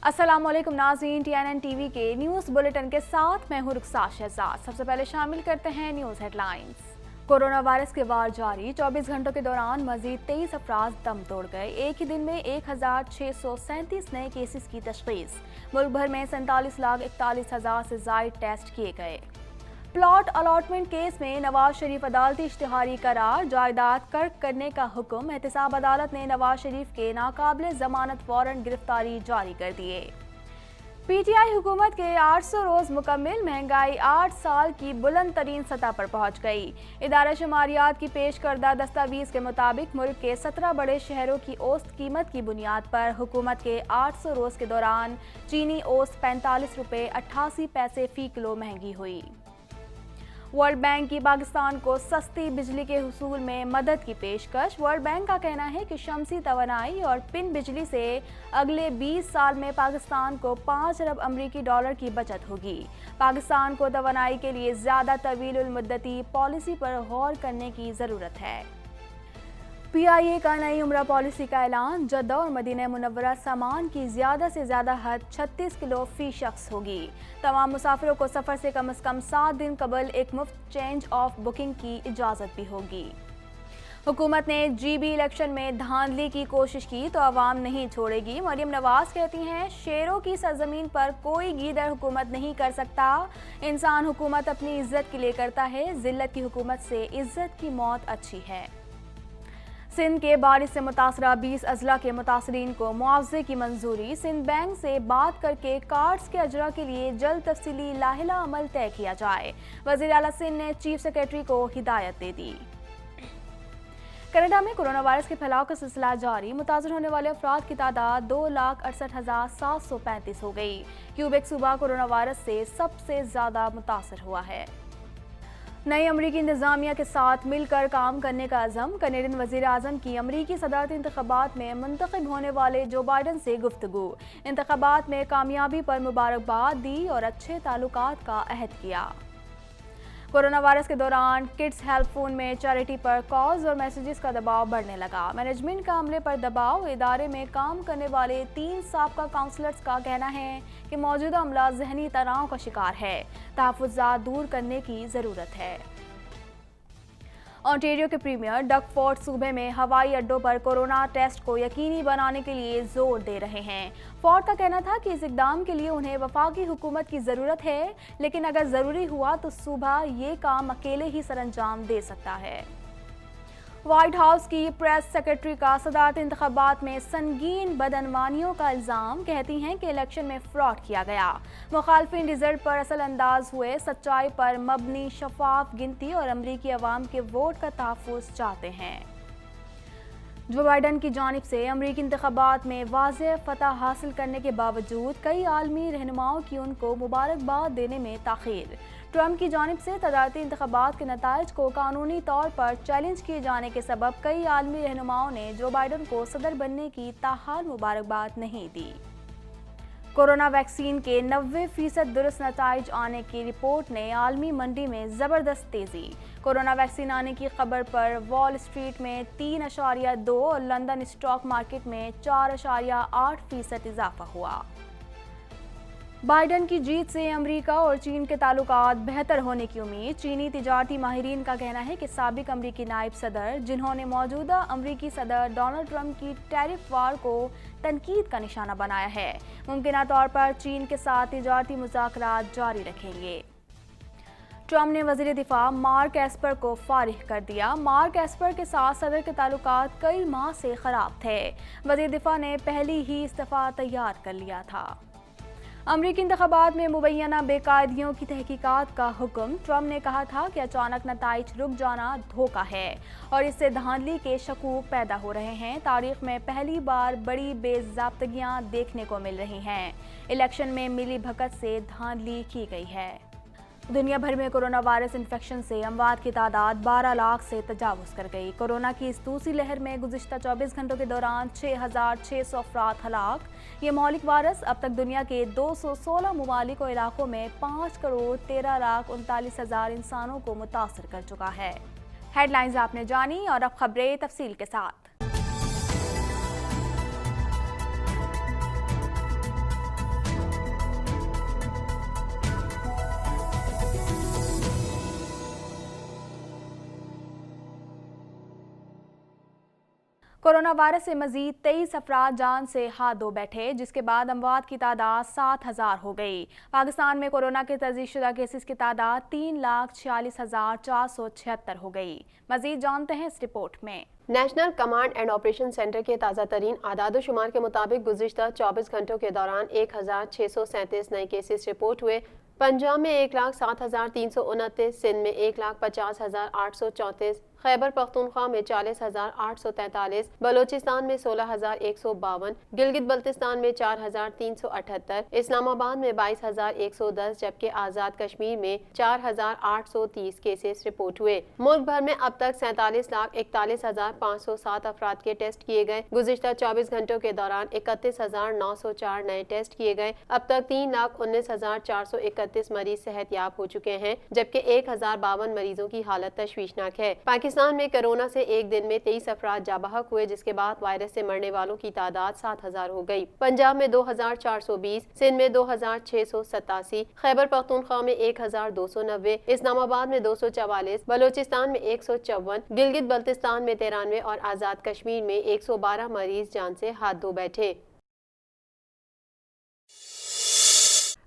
अस्सलाम वालेकुम नाज़रीन, TNN टीवी के न्यूज़ बुलेटिन के साथ मैं हूँ रुखसा शहजाद। सबसे पहले शामिल करते हैं न्यूज़ हेडलाइंस। कोरोना वायरस के वार जारी, 24 घंटों के दौरान मजीद 23 अफराद दम तोड़ गए। एक ही दिन में 1637 नए केसेस की तशखीस। मुल्क भर में 47,41,000 से ज़ायद टेस्ट किए गए। प्लॉट अलॉटमेंट केस में नवाज शरीफ अदालती इश्तिहारी करार, जायदाद कर्क करने का हुक्म। एहतसाब अदालत ने नवाज शरीफ के नाकाबिले जमानत वारंट गिरफ्तारी जारी कर दिए। PTI हुकूमत के 800 रोज मुकम्मिल, महंगाई 8 साल की बुलंद तरीन सतह पर पहुंच गई। इदारा शुमारियात की पेश करदा दस्तावीज के मुताबिक मुल्क के 17 बड़े शहरों की औसत कीमत की बुनियाद पर हुकूमत के 800 रोज के दौरान चीनी औसत 45 रुपये 88 पैसे फी किलो महंगी हुई। वर्ल्ड बैंक की पाकिस्तान को सस्ती बिजली के हुसूल में मदद की पेशकश। वर्ल्ड बैंक का कहना है कि शमसी तवानाई और पिन बिजली से अगले 20 साल में पाकिस्तान को 5 अरब अमरीकी डॉलर की बचत होगी। पाकिस्तान को तवानाई के लिए ज़्यादा तवील मुद्दती पॉलिसी पर गौर करने की ज़रूरत है। PIA का नई उम्रा पॉलिसी का ऐलान। जद्दा और मदीना मुनव्वरा सामान की ज़्यादा से ज़्यादा हद 36 किलो फ़ी शख्स होगी। तमाम मुसाफिरों को सफ़र से कम 7 दिन कबल एक मुफ्त चेंज ऑफ बुकिंग की इजाज़त भी होगी। हुकूमत ने GB इलेक्शन में धांधली की कोशिश की तो आवाम नहीं छोड़ेगी। मरियम नवाज कहती हैं, शेरों की सरजमीन पर कोई गीदड़ हुकूमत नहीं कर सकता। इंसान हुकूमत अपनी इज्जत के लिए करता है, जिल्लत की हुकूमत से इज्जत की मौत अच्छी है। सिंध के बारिश से मुतासरा 20 अजला के मुतासरीन को मुआवजे की मंजूरी। सिंध बैंक से बात करके कार्ड्स के अजरा के लिए जल्द तफसीली लाहिला अमल तय किया जाए। वज़ीर आला सिंध ने चीफ सेक्रेटरी को हिदायत दे दी। कनाडा में कोरोना वायरस के फैलाव का सिलसिला जारी। मुतासर होने वाले अफराद की तादाद 2,68,735 हो गई। क्यूबेक सूबा कोरोना वायरस से सबसे ज़्यादा मुतासर हुआ है। नई अमरीकी इंतजामिया के साथ मिलकर काम करने का अज़म। कनेडियन वज़ीर आज़म की अमरीकी सदारती इंतखाबात में मुंतखब होने वाले जो बाइडन से गुफ्तगू। इंतखाबात में कामयाबी पर मुबारकबाद दी और अच्छे ताल्लुकात का अहद किया। कोरोना वायरस के दौरान किड्स हेल्प फोन में चैरिटी पर कॉल्स और मैसेजेस का दबाव बढ़ने लगा। मैनेजमेंट का अमले पर दबाव। इदारे में काम करने वाले 3 साबका काउंसलर्स का कहना है कि मौजूदा अमला जहनी तनाव का शिकार है। तहफ़्फ़ुज़ात दूर करने की ज़रूरत है। ऑन्टेरियो के प्रीमियर डग फोर्ड सूबे में हवाई अड्डों पर कोरोना टेस्ट को यकीनी बनाने के लिए जोर दे रहे हैं। फोर्ड का कहना था कि इस इक़दाम के लिए उन्हें वफाकी हुकूमत की ज़रूरत है, लेकिन अगर ज़रूरी हुआ तो सूबा ये काम अकेले ही सरअंजाम दे सकता है। व्हाइट हाउस की प्रेस सेक्रेटरी का सदारती इंतखाबात में संगीन बदअनवानियों का इल्ज़ाम। कहती हैं कि इलेक्शन में फ्रॉड किया गया। मुखालफिन रिजल्ट पर असल अंदाज हुए। सच्चाई पर मबनी शफाफ गिनती और अमरीकी अवाम के वोट का तहफ़्फ़ुज़ चाहते हैं। जो बाइडन की जानिब से अमरीकी इंतखाबात में वाज़ेह फतह हासिल करने के बावजूद कई आलमी रहनुमाओं की उनको मुबारकबाद देने में ताख़ीर। ट्रंप की जानिब से सदारती इंतखाबात के नताइज को कानूनी तौर पर चैलेंज किए जाने के सबब कई आलमी रहनुमाओं ने जो बाइडन को सदर बनने की ताहाल मुबारकबाद नहीं दी। कोरोना वैक्सीन के 90% दुरुस्त नताइज आने की रिपोर्ट ने आलमी मंडी में ज़बरदस्त तेज़ी। कोरोना वैक्सीन आने की खबर पर वॉल स्ट्रीट में 3.2 और लंदन स्टॉक मार्केट में 4.8% इजाफा हुआ। बाइडन की जीत से अमेरिका और चीन के ताल्लुकात बेहतर होने की उम्मीद। चीनी तिजारती माहिरीन का कहना है कि साबिक अमरीकी नायब सदर, जिन्होंने मौजूदा अमरीकी सदर डोनाल्ड ट्रंप की टैरिफ वार को तनकीद का निशाना बनाया है, मुमकिन तौर पर चीन के साथ तिजारती मुज़ाकरात जारी रखेंगे। ट्रंप ने वज़ीर दिफा मार्क एस्पर को फारिग कर दिया। मार्क एस्पर के साथ सदर के ताल्लुकात कई माह से ख़राब थे। वज़ीर दिफा ने पहले ही इस्तीफ़ा तैयार कर लिया था। अमरीकी इंतखाबात में मुबैना बेकायदियों की तहकीकात का हुक्म। ट्रंप ने कहा था कि अचानक नताइज रुक जाना धोखा है और इससे धांधली के शकूक पैदा हो रहे हैं। तारीख में पहली बार बड़ी बेज़ाब्तगियां देखने को मिल रही हैं। इलेक्शन में मिली भगत से धांधली की गई है। दुनिया भर में कोरोना वायरस इन्फेक्शन से अमवात की तादाद 12 लाख से तजावुज़ कर गई। कोरोना की इस दूसरी लहर में गुज़िश्ता 24 घंटों के दौरान 6,600 अफराद हलाक। ये मौलिक वायरस अब तक दुनिया के 216 ममालिक और इलाकों में 5,13,39,000 इंसानों को मुतासर कर चुका है। हेडलाइंस आपने जानी और अब खबरें तफसील के साथ। कोरोना वायरस से मजीद 23 अफराद जान से हाथ धो बैठे, जिसके बाद अमवात की तादाद 7,000 हो गई। पाकिस्तान में कोरोना के तस्दीकशुदा केसेस की तादाद 3,46,476 हो गई। मजीद जानते हैं इस रिपोर्ट में। National command and operation centre के ताज़ा तरीन आदाद शुमार के मुताबिक गुज़िश्ता 24 घंटों के दौरान 1,637 नए केसेस रिपोर्ट हुए। पंजाब में 1,07,329, सिंध में 1,50,834, खैबर पख्तूनख्वा में 40,843, बलोचिस्तान में 16,152, गिलगित बल्तिस्तान में 4,378, इस्लामाबाद में 22,110 जबकि आज़ाद कश्मीर में 4,830 केसेस रिपोर्ट हुए। मुल्क भर में अब तक 47,41,507 अफराद के टेस्ट किए गए। गुज़िश्ता 24 घंटों के दौरान 31,904 नए टेस्ट किए गए। अब तक 3,19,431 मरीज सेहतयाब हो चुके हैं, जबकि 1,052 मरीजों की हालत तशवीशनाक है। पाकिस्तान में कोरोना से एक दिन में 23 अफराद जाबहक हुए, जिसके बाद वायरस से मरने वालों की तादाद 7,000 हो गई। पंजाब में 2,420, सिंध में 2,687, खैबर पख्तूनख्वा में 1,290, इस्लामाबाद में 244, बलोचिस्तान में 154, गिलगित बल्तिस्तान में 93 और आज़ाद कश्मीर में 112 मरीज जान से हाथ धो बैठे।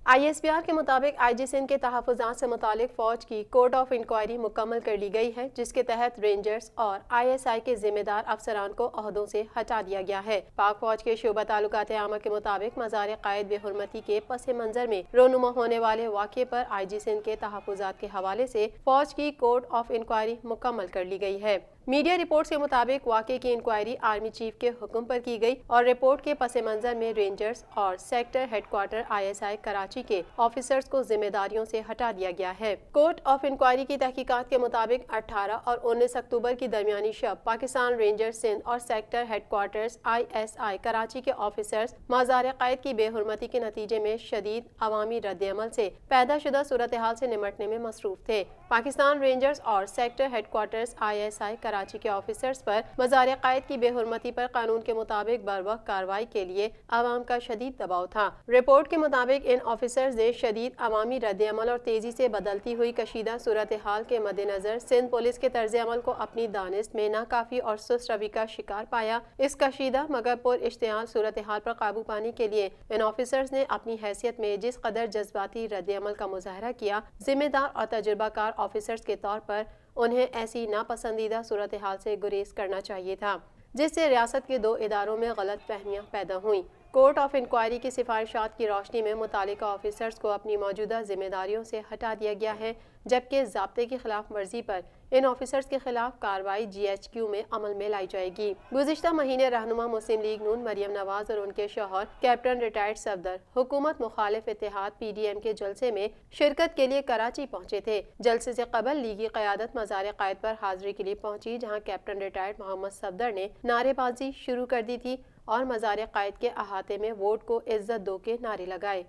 ISPR के मुताबिक IG सिंध के तहफ़्फ़ुज़ात से मुतालिक फ़ौज की कोर्ट ऑफ इंक्वायरी मुकम्मल कर ली गई है, जिसके तहत रेंजर्स और ISI के जिम्मेदार अफसरान को ओहदों से हटा दिया गया है। पाक फ़ौज के शोबा ताल्लुकात आमा के मुताबिक मज़ार क़ायद बेहुरमती के पस मंज़र में रोनुमा होने वाले वाक़े पर IG सिंध के तहफ़्फ़ुज़ात के हवाले से फ़ौज की कोर्ट ऑफ इंक्वायरी मुकम्मल कर ली गई है। मीडिया रिपोर्ट्स के मुताबिक वाक़े की इंक्वायरी आर्मी चीफ के हुक्म पर की गई और रिपोर्ट के पस मंज़र में रेंजर्स और सेक्टर हेडक्वार्टर ISI कराची के ऑफिसर्स को जिम्मेदारियों से हटा दिया गया है। कोर्ट ऑफ इंक्वायरी की तहकीकात के मुताबिक 18 और 19 अक्टूबर की दरमियानी शब पाकिस्तान रेंजर्स सिंध और सेक्टर हेडक्वार्टर्स ISI कराची के ऑफिसर्स मज़ार क़ायद की बेहुरमती के नतीजे में शदीद अवामी रद्द-ए-अमल से पैदा शुदा सूरत हाल से निमटने में मसरूफ थे। पाकिस्तान रेंजर्स और सेक्टर हेडक्वार्टर्स ISI कराची के ऑफिसर्स पर मज़ार क़ायद की बेहुरमती पर कानून के मुताबिक बरवक्त कार्रवाई के लिए अवाम का शदीद दबाव था। रिपोर्ट के मुताबिक इन ऑफिसर्स ने शदीद अवामी रद्द-ए-अमल और तेजी से बदलती हुई कशीदा सूरत हाल के मद्देनजर सिंध पुलिस के तर्ज अमल को अपनी दानिस्त में नाकाफी और सुस्त रवि का शिकार पाया। इस कशीदा मगर पुर इश्तिहाल सूरत हाल पर काबू पाने के लिए इन ऑफिसर्स ने अपनी हैसियत में जिस कदर जज्बाती रद्द-ए-अमल का मुजाहरा किया, जिम्मेदार और तजुर्बाकार ऑफिसर्स के तौर पर उन्हें ऐसी नापसंदीदा सूरत हाल से गुरेज करना चाहिए था, जिससे रियासत के दो इदारों में गलत फहमियाँ पैदा हुई। कोर्ट ऑफ इंक्वायरी की सिफारिशात की रोशनी में मुतालिका ऑफिसर्स को अपनी मौजूदा जिम्मेदारियों से हटा दिया गया है, जबकि ज़ाब्ते की खिलाफ वर्जी पर इन ऑफिसर्स के खिलाफ कार्रवाई GHQ में अमल में लाई जाएगी। गुज़िश्ता महीने रहनुमा मुस्लिम लीग नून मरियम नवाज और उनके शौहर कैप्टन रिटायर्ड सफदर हुकूमत मुखालिफ इत्तेहाद PDM के जलसे में शिरकत के लिए कराची पहुंचे थे। जलसे से कबल लीगी क़यादत मज़ार क़ायद पर हाजिरी के लिए पहुंची, जहां कैप्टन रिटायर्ड मोहम्मद सफदर ने नारेबाजी शुरू कर दी थी और मज़ार क़ायद के अहाते में वोट को इज्जत दो के नारे लगाए।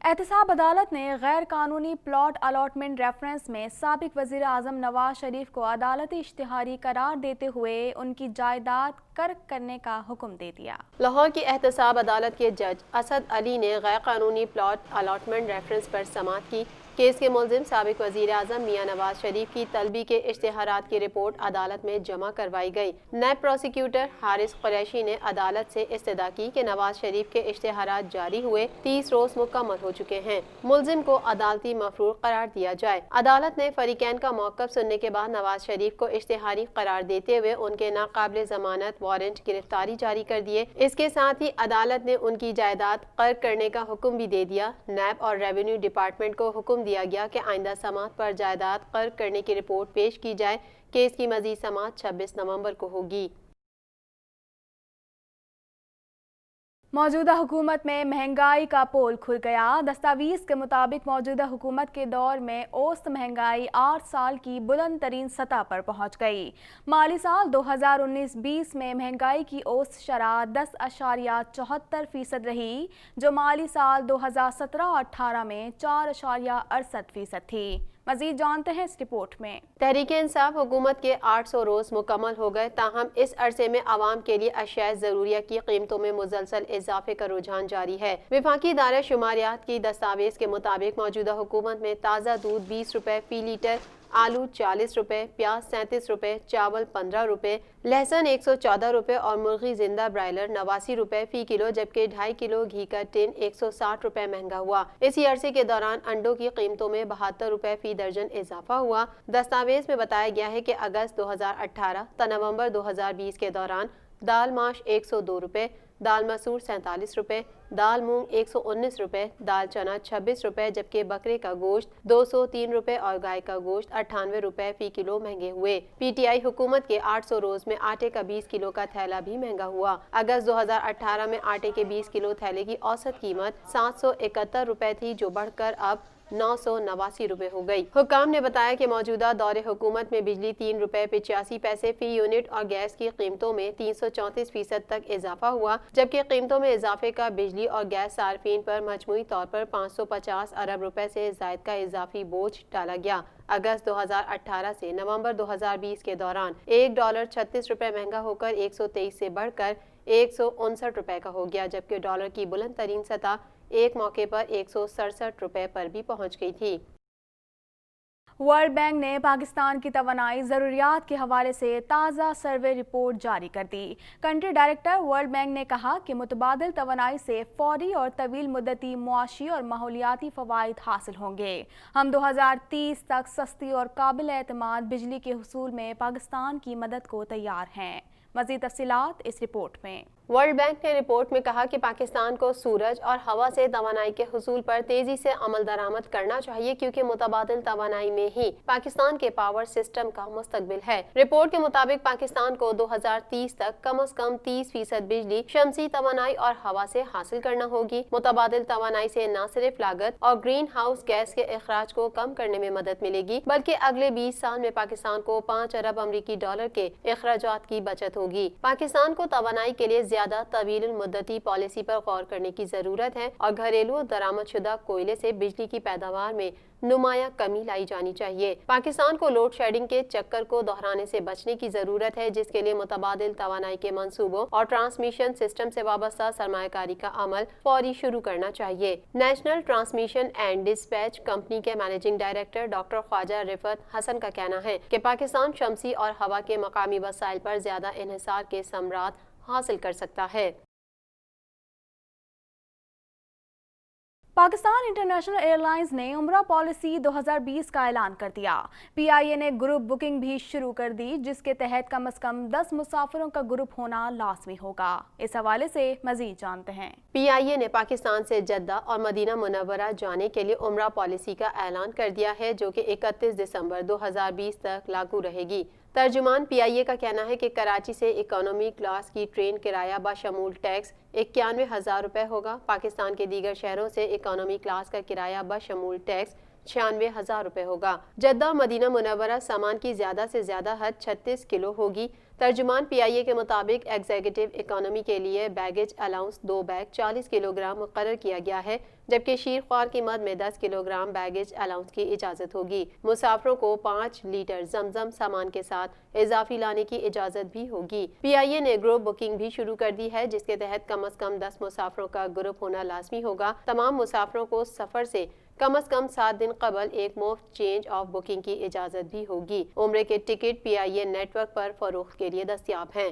एहतसाब अदालत ने गैर कानूनी प्लॉट अलॉटमेंट रेफरेंस में साबिक वज़ीर आज़म नवाज शरीफ को अदालती इश्तिहारी करार देते हुए उनकी जायदाद कर्क करने का हुक्म दे दिया। लाहौर की एहतसाब अदालत के जज असद अली ने गैर कानूनी प्लॉट अलॉटमेंट रेफरेंस पर समाअत की। केस के मुलजिम साबिक वज़ीर आज़म मियां नवाज शरीफ की तलबी के इश्तिहारात की रिपोर्ट अदालत में जमा करवाई गई। नैब प्रोसिक्यूटर हारिस कुरैशी ने अदालत से इस्तदा की कि नवाज शरीफ के इश्तिहारात जारी हुए 30 रोज मुकम्मल हो चुके हैं, मुलजिम को अदालती मफरूर करार दिया जाए। अदालत ने फरीकैन का मौक़िफ़ सुनने के बाद नवाज शरीफ को इश्तिहारी करार देते हुए उनके नाकाबिल ज़मानत वारंट गिरफ्तारी जारी कर दिए। इसके साथ ही अदालत ने उनकी जायदाद कर्क करने का हुक्म भी दे दिया। नैब और रेवेन्यू डिपार्टमेंट को हुक्म दिया गया कि आइंदा समाअत पर जायदाद कर्क करने की रिपोर्ट पेश की जाए। केस की मजीद समाअत 26 नवंबर को होगी। मौजूदा हुकूमत में महंगाई का पोल खुल गया। दस्तावेज के मुताबिक मौजूदा हुकूमत के दौर में औसत महंगाई 8 साल की बुलंद तरीन सतह पर पहुंच गई। माली साल 2019-20 में महंगाई की औसत शरह 10.74% रही, जो माली साल 2017-18 में 4.68% थी। मजीद जानते हैं इस रिपोर्ट में। तहरीक इंसाफ हुकूमत के 800 रोज मुकम्मल हो गए, ताहम इस अरसे में आवाम के लिए अशिया ज़रूरिया की कीमतों में मुसलसल इजाफे का रुझान जारी है। विफाकी इदारे शुमारियात की दस्तावेज के मुताबिक मौजूदा हुकूमत में ताज़ा दूध 20 रुपए फी लीटर, आलू 40 रुपए, प्याज 37 रुपए, चावल 15 रुपए, लहसुन 114 रुपए और मुर्गी जिंदा ब्रायलर 89 रुपए फी किलो, जबकि 2.5 किलो घी का टिन 160 रुपए महंगा हुआ। इसी अरसे के दौरान अंडों की कीमतों में 72 रुपए फी दर्जन इजाफा हुआ। दस्तावेज में बताया गया है कि अगस्त 2018 ता नवंबर 2020 के दौरान दाल माश 102 रुपए, दाल मसूर 47 रुपए, दाल मूंग 119 रुपए, दाल चना 26 रुपए, जबकि बकरे का गोश्त 203 रुपए और गाय का गोश्त 98 रुपए फी किलो महंगे हुए। पीटीआई हुकूमत के 800 रोज में आटे का 20 किलो का थैला भी महंगा हुआ। अगस्त 2018 में आटे के 20 किलो थैले की औसत कीमत 771 रुपए थी, जो बढ़कर अब 989 रुपए हो गई। हुक्काम ने बताया कि मौजूदा दौरे हुकूमत में बिजली 3 रुपए 85 पैसे फी यूनिट और गैस की कीमतों में 334% तक इजाफा हुआ, जबकि कीमतों में इजाफे का बिजली और गैस सार्फिन पर मजमूई तौर पर 550 अरब रुपए से जायद का इजाफी बोझ डाला गया। अगस्त 2018 से नवंबर 2020 के दौरान $1 36 रुपए महंगा होकर 123 से बढ़कर 159 रुपए का हो गया, जबकि डॉलर की बुलंद तरीन सतह एक मौके पर 167 रुपए पर भी पहुंच गई थी। वर्ल्ड बैंक ने पाकिस्तान की तवानाई ज़रूरियात के हवाले से ताज़ा सर्वे रिपोर्ट जारी कर दी। कंट्री डायरेक्टर वर्ल्ड बैंक ने कहा कि मुतबादिल तवानाई से फौरी और तवील मुद्दती मुआशी और माहौलियाती फ़वाइद हासिल होंगे। हम 2030 तक सस्ती और काबिल एतमाद बिजली के हुसूल में पाकिस्तान की मदद को तैयार हैं। मज़ीद तफ़सीलात इस रिपोर्ट में। वर्ल्ड बैंक ने रिपोर्ट में कहा कि पाकिस्तान को सूरज और हवा से तवानाई के हुसूल पर तेजी से अमल दरामद करना चाहिए, क्योंकि मुतबादिल तवानाई में ही पाकिस्तान के पावर सिस्टम का मुस्तकबिल है। रिपोर्ट के मुताबिक पाकिस्तान को 2030 तक कम से कम 30% बिजली शमसी तवानाई और हवा से हासिल करना होगी। मुतबादिल तवानाई से न सिर्फ लागत और ग्रीन हाउस गैस के अखराज को कम करने में मदद मिलेगी, बल्कि अगले 20 साल में पाकिस्तान को 5 अरब अमरीकी डॉलर के अखराजात की बचत होगी। पाकिस्तान को तवानाई के लिए ज्यादा तवील मुद्दती पॉलिसी पर गौर करने की जरूरत है और घरेलू और दरामदशुदा कोयले से बिजली की पैदावार में नुमाया कमी लाई जानी चाहिए। पाकिस्तान को लोड शेडिंग के चक्कर को दोहराने से बचने की जरूरत है, जिसके लिए मुतबादिल तवानाई के मंसूबों और ट्रांसमिशन सिस्टम से वाबस्ता सरमायाकारी का अमल फौरी शुरू करना चाहिए। National transmission and dispatch company के managing director doctor Khawaja Rifat Hasan का कहना है कि पाकिस्तान शमसी और हवा के मकामी वसाइल पर ज्यादा इन्हिसार के समरात हासिल कर सकता है। पाकिस्तान इंटरनेशनल एयरलाइंस ने उम्रा पॉलिसी 2020 का ऐलान कर दिया। पीआईए ने ग्रुप बुकिंग भी शुरू कर दी, जिसके तहत कम से कम 10 मुसाफिरों का ग्रुप होना लाजमी होगा। इस हवाले से मजीद जानते हैं। पीआईए ने पाकिस्तान से जद्दा और मदीना मुनव्वरा जाने के लिए उम्रा पॉलिसी का ऐलान कर दिया है, जो कि 31 दिसंबर 2020 तक लागू रहेगी। तर्जुमान पीआईए का कहना है कि कराची से इकोनॉमी क्लास की ट्रेन किराया बशमूल टैक्स 91,000 रुपये होगा। पाकिस्तान के दीगर शहरों से इकोनॉमी क्लास का किराया बशमूल टैक्स 96,000 रुपये होगा। जद्दा मदीना मुनव्वरा सामान की ज्यादा से ज्यादा हद 36 किलो होगी। तर्जुमान पीआईए के मुताबिक एग्जीक्यूटिव इकोनॉमी के लिए बैगेज अलाउंस 2 बैग 40 किलोग्राम मुकर्रर किया गया है, जबकि शीर ख्वार की मद में 10 किलोग्राम बैगेज अलाउंस की इजाज़त होगी। मुसाफरों को 5 लीटर जमजम सामान के साथ इजाफी लाने की इजाज़त भी होगी। पीआईए ने ग्रुप बुकिंग भी शुरू कर दी है, जिसके तहत कम से कम 10 मुसाफरों का ग्रुप होना लाजमी होगा। तमाम मुसाफरों को सफ़र से कम 7 दिन कबल एक मुफ्त चेंज ऑफ बुकिंग की इजाज़त भी होगी। उम्रे के टिकट पीआईए नेटवर्क पर फरोख्त के लिए दस्तयाब हैं।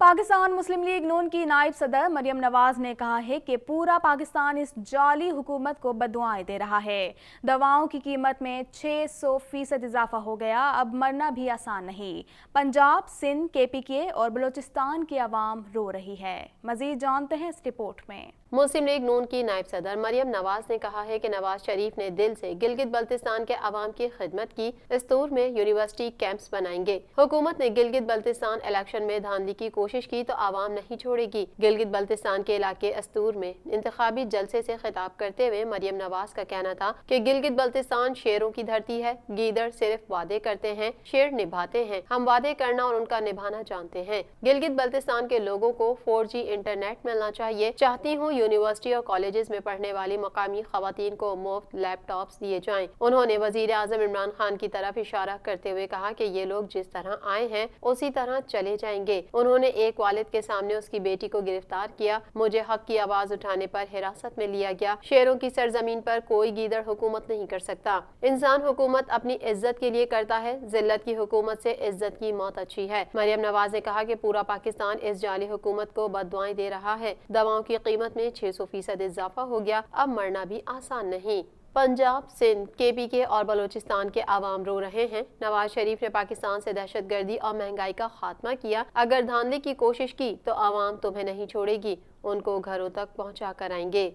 पाकिस्तान मुस्लिम लीग नून की नायब सदर मरियम नवाज ने कहा है कि पूरा पाकिस्तान इस जाली हुकूमत को बददुआएं दे रहा है। दवाओं की कीमत में 600% इजाफा हो गया, अब मरना भी आसान नहीं। पंजाब, सिंध, केपीके और बलूचिस्तान की आवाम रो रही है। मजीद जानते हैं इस रिपोर्ट में। मुस्लिम लीग नून की नायब सदर मरियम नवाज ने कहा है कि नवाज शरीफ ने दिल से गिलगित बल्तिस्तान के अवाम की खिदमत की। इस्तूर में यूनिवर्सिटी कैंप्स बनाएंगे। हुकूमत ने गिलगित बल्तिस्तान इलेक्शन में धांधली की कोशिश की तो आवाम नहीं छोड़ेगी। गिलगित बल्तिस्तान के इलाके अस्तूर में इंतखाबी जलसे से खिताब करते हुए मरियम नवाज का कहना था कि गिलगित बल्तिस्तान शेरों की धरती है। गीदड़ सिर्फ वादे करते हैं, शेर निभाते हैं। हम वादे करना और उनका निभाना जानते हैं। गिलगित बल्तिस्तान के लोगों को 4G इंटरनेट मिलना चाहिए। चाहती हूँ यूनिवर्सिटी और कॉलेजेस में पढ़ने वाली मकामी खवातीन को मुफ्त लैपटॉप्स दिए जाएं। उन्होंने वजीर आजम इमरान खान की तरफ इशारा करते हुए कहा कि ये लोग जिस तरह आए हैं उसी तरह चले जाएंगे। उन्होंने ایک والد کے سامنے اس کی بیٹی کو گرفتار کیا، مجھے حق کی آواز اٹھانے پر حراست میں لیا گیا، شیروں کی سرزمین پر کوئی گیدڑ حکومت نہیں کر سکتا، انسان حکومت اپنی عزت کے لیے کرتا ہے، ذلت کی حکومت سے عزت کی موت اچھی ہے۔ مریم نواز نے کہا کہ پورا پاکستان اس جعلی حکومت کو بد دعائیں دے رہا ہے، دواؤں کی قیمت میں 600% اضافہ ہو گیا، اب مرنا بھی آسان نہیں۔ پنجاب، سندھ، KPK اور بلوچستان کے عوام رو رہے ہیں۔ نواز شریف نے پاکستان سے دہشت گردی اور مہنگائی کا خاتمہ کیا، اگر دھاندلی کی کوشش کی تو عوام تمہیں نہیں چھوڑے گی، ان کو گھروں تک پہنچا کر آئیں گے۔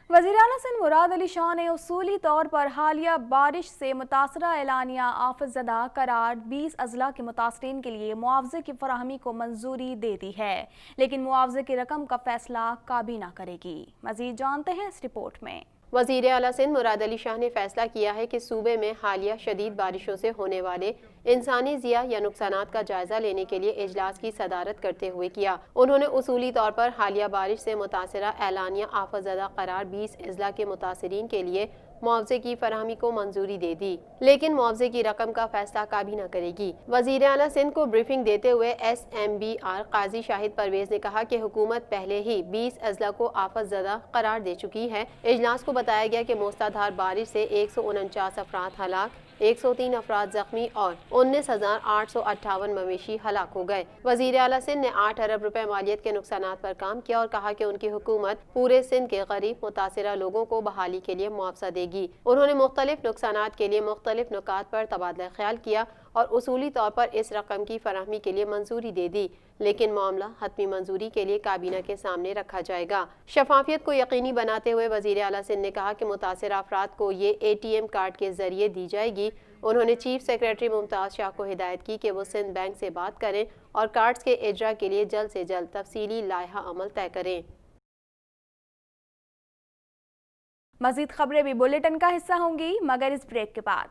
وزیر اعلیٰ سندھ مراد علی شاہ نے اصولی طور پر حالیہ بارش سے متاثرہ اعلانیہ آفت زدہ قرار 20 اضلاع کے متاثرین کے لیے معاوضے کی فراہمی کو منظوری دے دی ہے، لیکن معاوضے کی رقم کا فیصلہ کابینہ کرے گی۔ مزید جانتے ہیں اس رپورٹ میں۔ وزیر اعلیٰ سندھ مراد علی شاہ نے فیصلہ کیا ہے کہ صوبے میں حالیہ شدید بارشوں سے ہونے والے انسانی ضیاع یا نقصانات کا جائزہ لینے کے لیے اجلاس کی صدارت کرتے ہوئے کیا۔ انہوں نے اصولی طور پر حالیہ بارش سے متاثرہ اعلانیہ آفت زدہ قرار 20 اضلاع کے متاثرین کے لیے معاوضے کی فراہمی کو منظوری دے دی، لیکن معاوضے کی رقم کا فیصلہ کابینہ کرے گی۔ وزیر اعلیٰ سندھ کو بریفنگ دیتے ہوئے SMBR قاضی شاہد پرویز نے کہا کہ حکومت پہلے ہی 20 اضلاع کو آفت زدہ قرار دے چکی ہے۔ اجلاس کو بتایا گیا کہ موسلادھار بارش سے 149 افراد ہلاک، 103 افراد زخمی اور 19,858 مویشی ہلاک ہو گئے۔ وزیر اعلیٰ سندھ نے 8 ارب روپے مالیت کے نقصانات پر کام کیا اور کہا کہ ان کی حکومت پورے سندھ کے غریب متاثرہ لوگوں کو بحالی کے لیے معاوضہ دے گی۔ انہوں نے مختلف نقصانات کے لیے مختلف نکات پر تبادلہ خیال کیا اور اصولی طور پر اس رقم کی فراہمی کے لیے منظوری دے دی، لیکن معاملہ حتمی منظوری کے لیے کابینہ کے سامنے رکھا جائے گا۔ شفافیت کو یقینی بناتے ہوئے وزیر اعلیٰ سندھ نے کہا کہ متاثرہ افراد کو یہ ATM کارڈ کے ذریعے دی جائے گی۔ انہوں نے چیف سیکریٹری ممتاز شاہ کو ہدایت کی کہ وہ سندھ بینک سے بات کریں اور کارڈز کے اجرا کے لیے جلد سے جلد تفصیلی لائحہ عمل طے کریں۔ مزید خبریں بھی بلیٹن کا حصہ ہوں گی، مگر اس بریک کے بعد۔